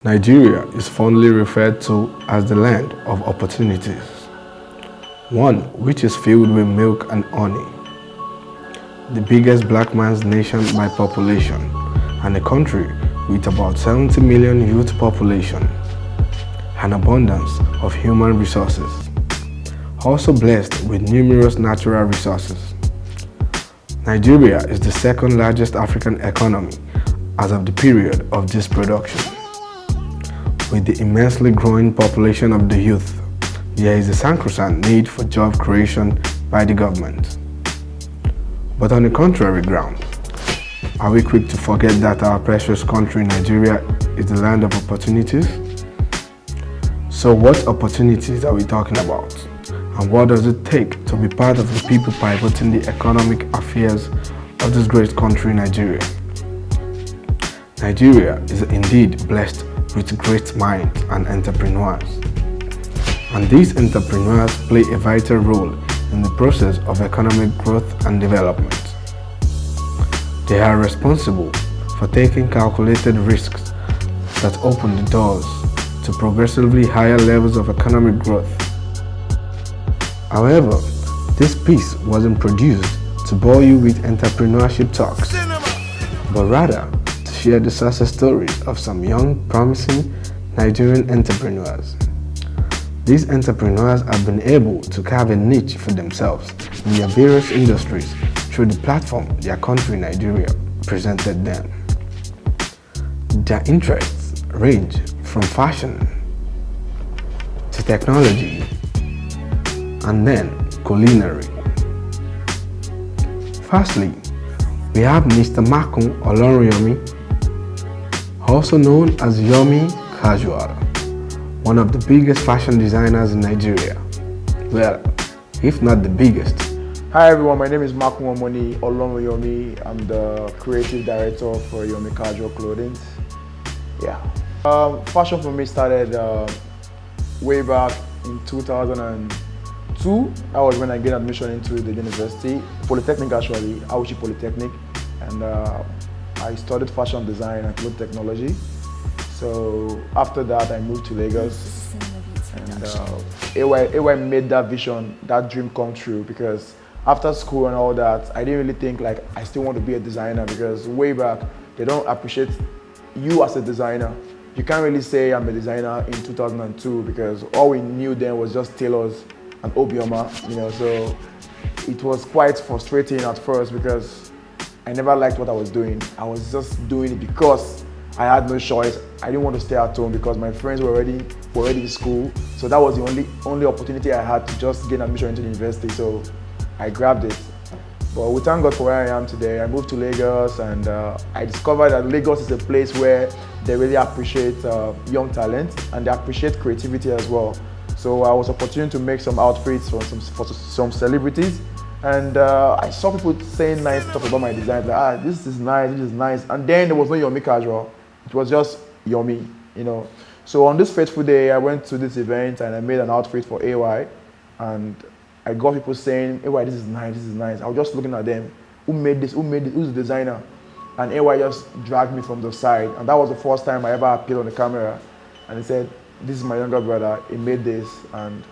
Nigeria is fondly referred to as the land of opportunities, one which is filled with milk and honey, the biggest black man's nation by population, and a country with about 70 million youth population, an abundance of human resources, also blessed with numerous natural resources. Nigeria is the second largest African economy as of the period of this production. With the immensely growing population of the youth, there is a sacrosanct need for job creation by the government. But on the contrary ground, are we quick to forget that our precious country, Nigeria, is the land of opportunities? So what opportunities are we talking about? And what does it take to be part of the people pivoting the economic affairs of this great country, Nigeria? Nigeria is indeed blessed with great minds and entrepreneurs. And these entrepreneurs play a vital role in the process of economic growth and development. They are responsible for taking calculated risks that open the doors to progressively higher levels of economic growth. However, this piece wasn't produced to bore you with entrepreneurship talks, but rather to share the success stories of some young, promising Nigerian entrepreneurs. These entrepreneurs have been able to carve a niche for themselves in their various industries through the platform their country, Nigeria, presented them. Their interests range from fashion to technology and then culinary. Firstly, we have Mr. Oluwafemi, also known as Yomi Casual, one of the biggest fashion designers in Nigeria. Well, if not the biggest. Hi everyone, my name is Oluwafemi. I'm the creative director for Yomi Casual clothing. Yeah. Fashion for me started way back in 2002. That was when I gained admission into the university, Polytechnic actually, Auchi Polytechnic, and I studied fashion design and cloth technology. So after that, I moved to Lagos, and AY made that vision, that dream come true, because after school and all that, I didn't really think like I still want to be a designer, because way back, they don't appreciate you as a designer. You can't really say I'm a designer in 2002, because all we knew then was just tailors and Obioma, so it was quite frustrating at first because I never liked what I was doing. I was just doing it because I had no choice. I didn't want to stay at home because my friends were already in school. So that was the only opportunity I had to just gain admission into the university. So I grabbed it. But we thank God for where I am today. I moved to Lagos, and I discovered that Lagos is a place where they really appreciate young talent, and they appreciate creativity as well. So I was opportune to make some outfits for some celebrities, and I saw people saying nice stuff about my design, like, this is nice. And then there was no Yomi Casual, it was just Yomi, So on this fateful day, I went to this event and I made an outfit for AY, and I got people saying, AY, this is nice. I was just looking at them, who made this, who's the designer? And AY just dragged me from the side, and that was the first time I ever appeared on the camera, and he said, this is my younger brother, he made this. And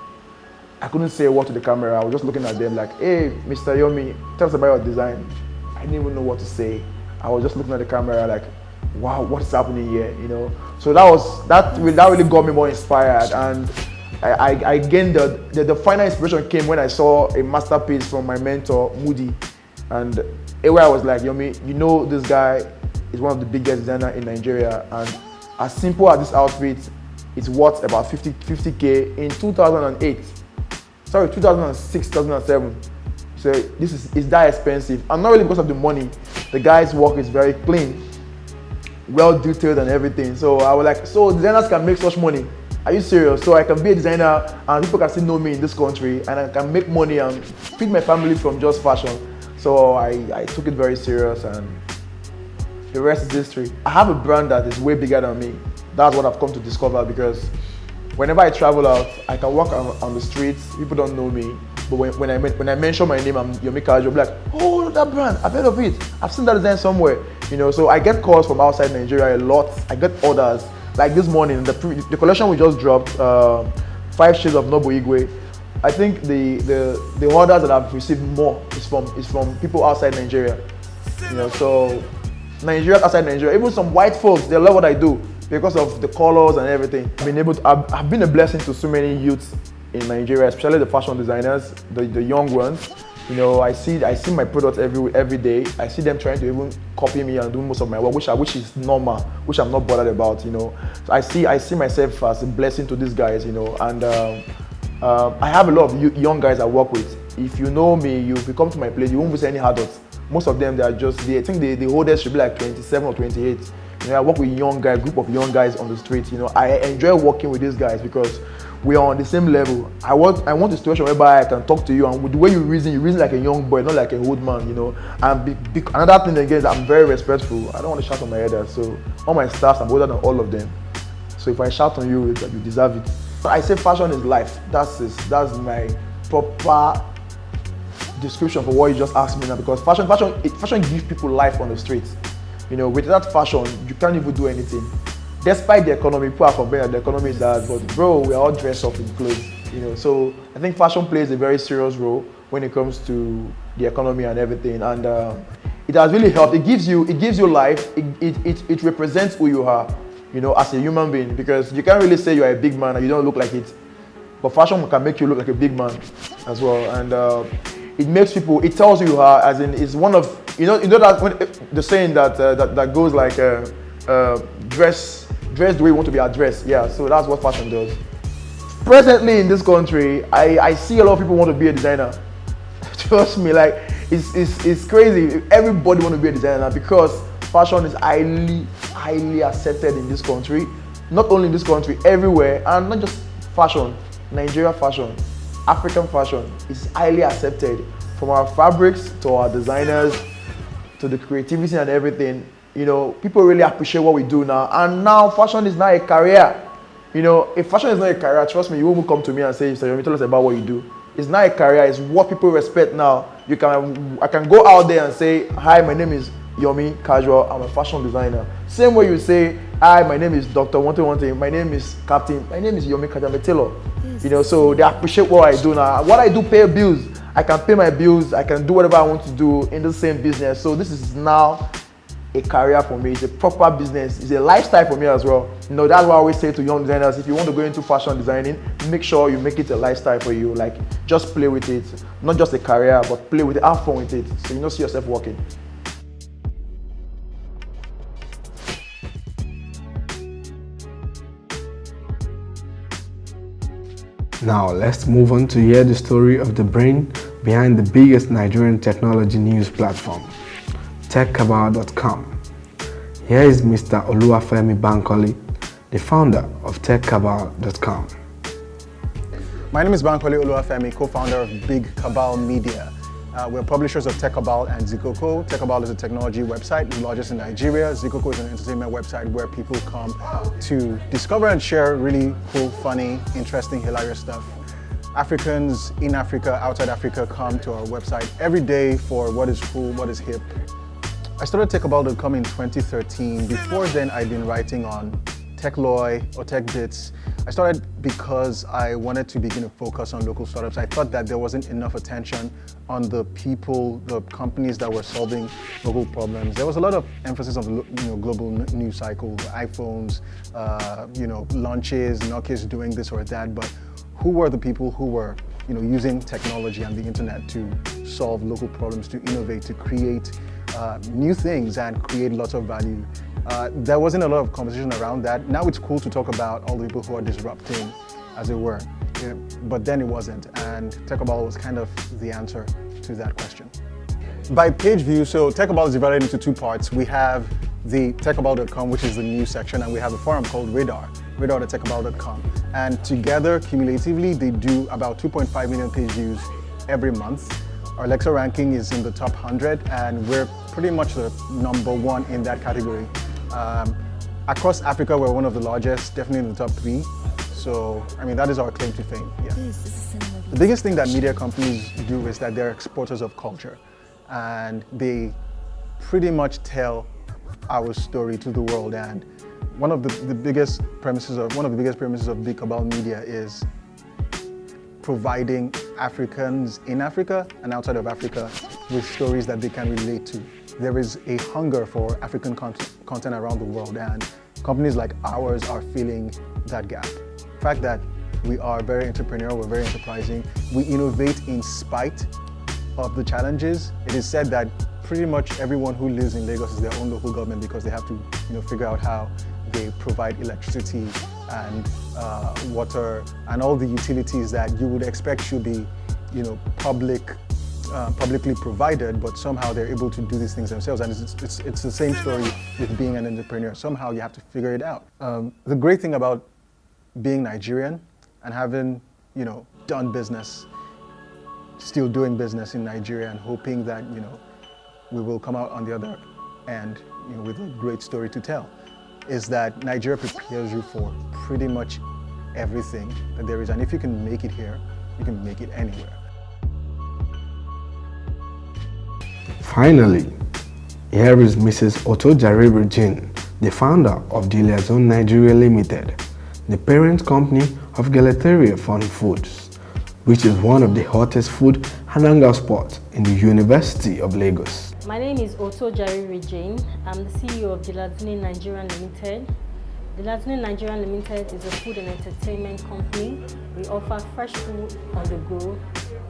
I couldn't say a word to the camera. I was just looking at them like, hey, Mr. Yomi, tell us about your design. I didn't even know what to say. I was just looking at the camera like, wow, what's happening here, So that really got me more inspired, and I gained the final inspiration came when I saw a masterpiece from my mentor, Moody. And AY was like, Yomi, this guy is one of the biggest designers in Nigeria, and as simple as this outfit, it's worth about 50K in 2006, 2007. So it's that expensive, and not really because of the money. The guy's work is very clean, well detailed and everything. So I was like, so designers can make such money? Are you serious? So I can be a designer and people can still know me in this country, and I can make money and feed my family from just fashion. So I took it very serious, and the rest is history. I have a brand that is way bigger than me. That's what I've come to discover, because whenever I travel out, I can walk on the streets, people don't know me, but when I mention my name, I'm Yomi Casual, like, oh, that brand, I've heard of it, I've seen that design somewhere, So I get calls from outside Nigeria a lot. I get orders Like this morning, the collection we just dropped, 5 Shades of Nobu Igwe. I think the orders that I've received more is from people outside Nigeria. So Nigerians outside Nigeria, even some white folks, they love what I do because of the colors and everything. I've been a blessing to so many youths in Nigeria, especially the fashion designers, the young ones. I see my products every day. I see them trying to even copy me and do most of my work, which is normal, which I'm not bothered about. So I see myself as a blessing to these guys. And I have a lot of young guys I work with. If you know me, if you come to my place, you won't visit any adults. Most of them, they are just, I think the oldest should be like 27 or 28. I work with group of young guys on the street. I enjoy working with these guys because we are on the same level. I want a situation whereby I can talk to you, and with the way you reason like a young boy, not like an old man. And another thing again is I'm very respectful. I don't want to shout on my head. So all my staffs, I'm older than all of them. So if I shout on you, you deserve it. I say fashion is life. That's my proper description for what you just asked me now, because fashion gives people life on the streets. Without fashion, you can't even do anything. Despite the economy, people are complaining that the economy is bad, but bro, we are all dressed up in clothes. So I think fashion plays a very serious role when it comes to the economy and everything, and it has really helped. It gives you life. It represents who you are, as a human being, because you can't really say you are a big man and you don't look like it, but fashion can make you look like a big man as well, and it makes people. It tells you are, as in, it's one of that the saying that goes like dress the way you want to be addressed. Yeah, so that's what fashion does. Presently in this country, I see a lot of people want to be a designer. Trust me, like it's crazy. Everybody want to be a designer because fashion is highly accepted in this country. Not only in this country, everywhere, and not just fashion. Nigeria fashion, African fashion is highly accepted, from our fabrics to our designers to the creativity and everything. People really appreciate what we do now, and now fashion is now a career. If fashion is not a career, trust me, you won't come to me and say, "Mr. Yomi, tell us about what you do." It's not a career; it's what people respect now. I can go out there and say, "Hi, my name is Yomi Casual. I'm a fashion designer." Same way you say, "Hi, my name is Dr. One. My name is Captain. My name is Yomi Casual. I'm a tailor." So they appreciate what I do now. What I do pay bills. I can pay my bills. I can do whatever I want to do in the same business. So this is now a career for me. It's a proper business. It's a lifestyle for me as well. That's why I always say to young designers, if you want to go into fashion designing, make sure you make it a lifestyle for you. Like, just play with it. Not just a career, but play with it, have fun with it. So you don't see yourself working. Now let's move on to hear the story of the brain behind the biggest Nigerian technology news platform, techcabal.com. Here is Mr. Oluwafemi Bankole, the founder of techcabal.com. My name is Bankole Oluwafemi, co-founder of Big Cabal Media. We're publishers of Techcabal and Zikoko. Techcabal is a technology website, the largest in Nigeria. Zikoko is an entertainment website where people come to discover and share really cool, funny, interesting, hilarious stuff. Africans in Africa, outside Africa, come to our website every day for what is cool, what is hip. I started Techcabal.com in 2013. Before then, I'd been writing on TechLoy or TechBits. I started because I wanted to begin to focus on local startups. I thought that there wasn't enough attention on the people, the companies that were solving local problems. There was a lot of emphasis on the global news cycle, iPhones, launches, Nokia's doing this or that, but who were the people who were using technology and the internet to solve local problems, to innovate, to create new things and create lots of value? There wasn't a lot of conversation around that. Now it's cool to talk about all the people who are disrupting, as it were. But then it wasn't, and Techcabal was kind of the answer to that question. By page view, so Techcabal is divided into two parts. We have the techcabal.com, which is the news section, and we have a forum called radar.techcabal.com. And together, cumulatively, they do about 2.5 million page views every month. Our Alexa ranking is in the top 100, and we're pretty much the #1 in that category. Across Africa, we're one of the largest, definitely in the top 3. So, that is our claim to fame. Yeah. The biggest thing that media companies do is that they're exporters of culture, and they pretty much tell our story to the world. And one of the biggest premises of Big Cabal Media is providing Africans in Africa and outside of Africa with stories that they can relate to. There is a hunger for African content around the world, and companies like ours are filling that gap. The fact that we are very entrepreneurial, we're very enterprising, we innovate in spite of the challenges. It is said that pretty much everyone who lives in Lagos is their own local government because they have to figure out how they provide electricity and water and all the utilities that you would expect should be publicly provided, but somehow they're able to do these things themselves. And it's the same story with being an entrepreneur. Somehow you have to figure it out. The great thing about being Nigerian and having done business, still doing business in Nigeria and hoping that we will come out on the other end with a great story to tell, is that Nigeria prepares you for pretty much everything that there is. And if you can make it here, you can make it anywhere. Finally, here is Mrs. Otojarere Jean, the founder of Gelataria Nigeria Limited, the parent company of Gelataria Foods, which is one of the hottest food and hangout spots in the University of Lagos. My name is Otojarere Jean. I'm the CEO of Gelataria Nigeria Limited. Gelataria Nigeria Limited is a food and entertainment company. We offer fresh food on the go,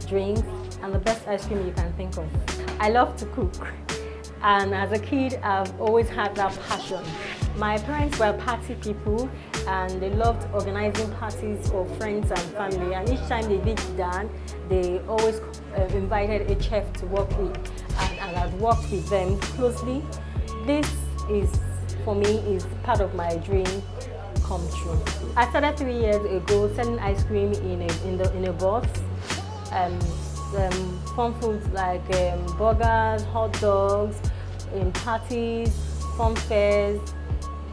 drinks, and the best ice cream you can think of. I love to cook, and as a kid, I've always had that passion. My parents were party people, and they loved organizing parties for friends and family. And each time they did that, they always invited a chef to work with, and I've worked with them closely. This is, for me, is part of my dream come true. I started 3 years ago selling ice cream in a box. Fun foods like burgers, hot dogs, in parties, fun fairs,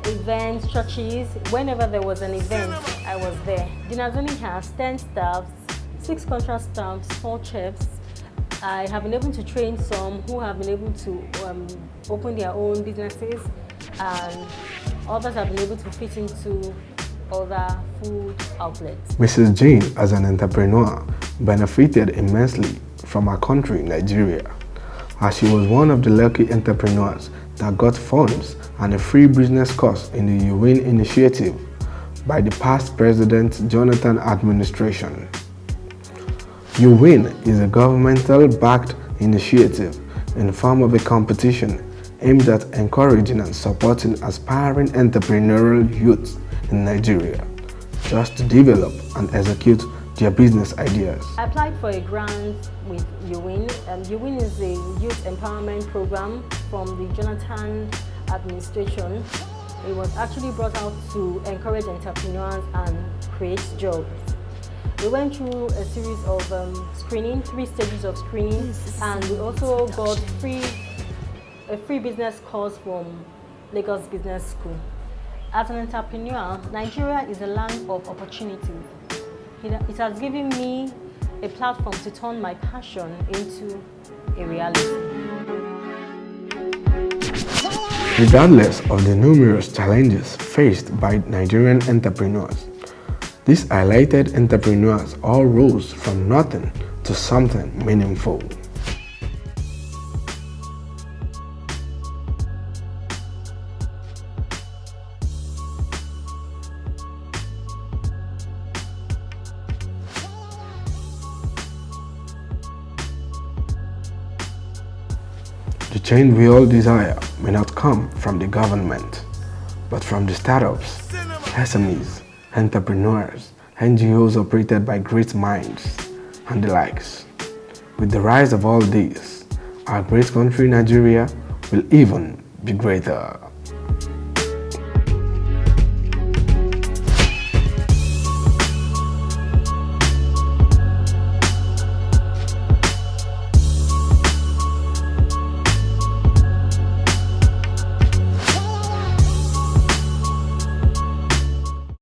events, churches. Whenever there was an event, I was there. Gelataria has 10 staffs, 6 contract staffs, 4 chefs. I have been able to train some who have been able to open their own businesses, and others have been able to fit into other food outlets. Mrs. Jean, as an entrepreneur, benefited immensely from her country, Nigeria, as she was one of the lucky entrepreneurs that got funds and a free business course in the Yomi initiative by the past President Jonathan administration. Yomi is a governmental-backed initiative in the form of a competition aimed at encouraging and supporting aspiring entrepreneurial youth in Nigeria just to develop and execute their business ideas. I applied for a grant with Yomi. Yomi is a youth empowerment program from the Jonathan administration. It was actually brought out to encourage entrepreneurs and create jobs. We went through a series of screening, 3 stages of screening, and we also got a free business course from Lagos Business School. As an entrepreneur, Nigeria is a land of opportunities. It has given me a platform to turn my passion into a reality. Regardless of the numerous challenges faced by Nigerian entrepreneurs, these highlighted entrepreneurs all rose from nothing to something meaningful. The change we all desire may not come from the government, but from the startups, SMEs, entrepreneurs, NGOs operated by great minds, and the likes. With the rise of all these, our great country Nigeria will even be greater.